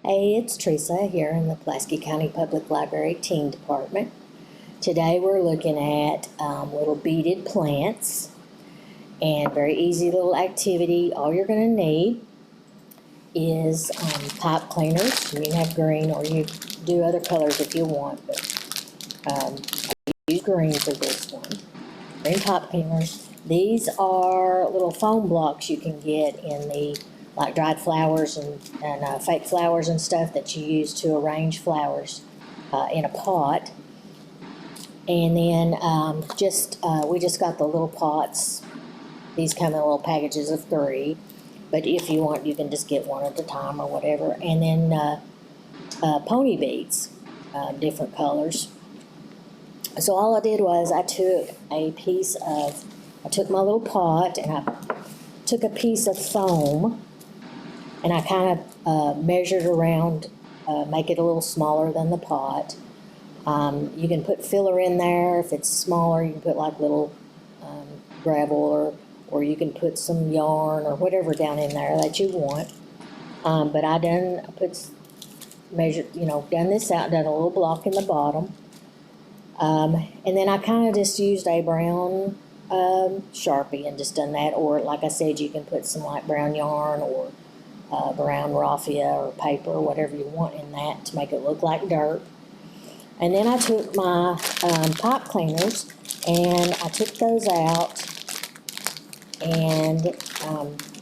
Hey, it's Teresa here in the Pulaski County Public Library Teen Department. Today we're looking at little beaded plants, and very easy little activity. All you're going to need is pipe cleaners. You can have green or you do other colors if you want, but use green for this one. Green pipe cleaners. These are little foam blocks you can get in the like dried flowers and fake flowers and stuff that you use to arrange flowers in a pot. And then we just got the little pots. These come in little packages of 3, but if you want, you can just get one at a time or whatever. And then pony beads, different colors. So all I did was I took my little pot and I took a piece of foam and I kind of measured around, make it a little smaller than the pot. You can put filler in there. If it's smaller, you can put like little gravel or you can put some yarn or whatever down in there that you want. But I done done this out, done a little block in the bottom. And then I kind of just used a brown Sharpie and just done that. Or like I said, you can put some light brown yarn or brown raffia or paper, whatever you want in that to make it look like dirt. And then I took my pipe cleaners and I took those out, and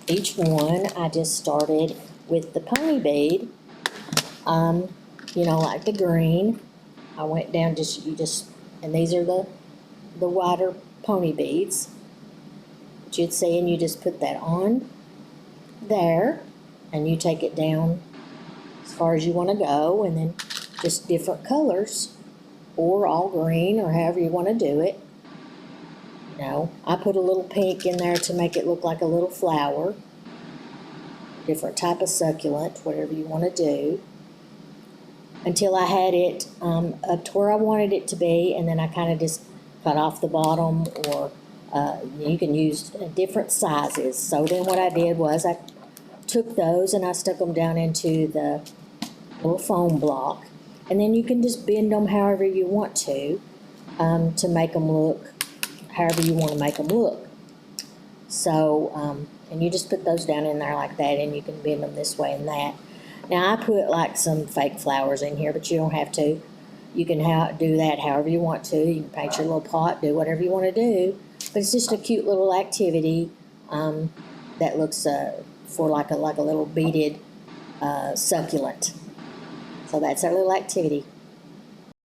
each one I just started with the pony bead, like the green. I went down and these are the wider pony beads that you'd see, and you just put that on there and you take it down as far as you want to go, and then just different colors or all green or however you want to do it. I put a little pink in there to make it look like a little flower, different type of succulent, whatever you want to do, until I had it up to where I wanted it to be, and then I kind of just cut off the bottom, or you can use different sizes. So then what I did was I took those and I stuck them down into the little foam block, and then you can just bend them however you want to make them look however you want to make them look. So and you just put those down in there like that, and you can bend them this way and that. Now I put like some fake flowers in here, but you don't have to. You can do that however you want to. You can paint your little pot, do whatever you want to do, but it's just a cute little activity that looks for like a little beaded succulent. So that's our little activity.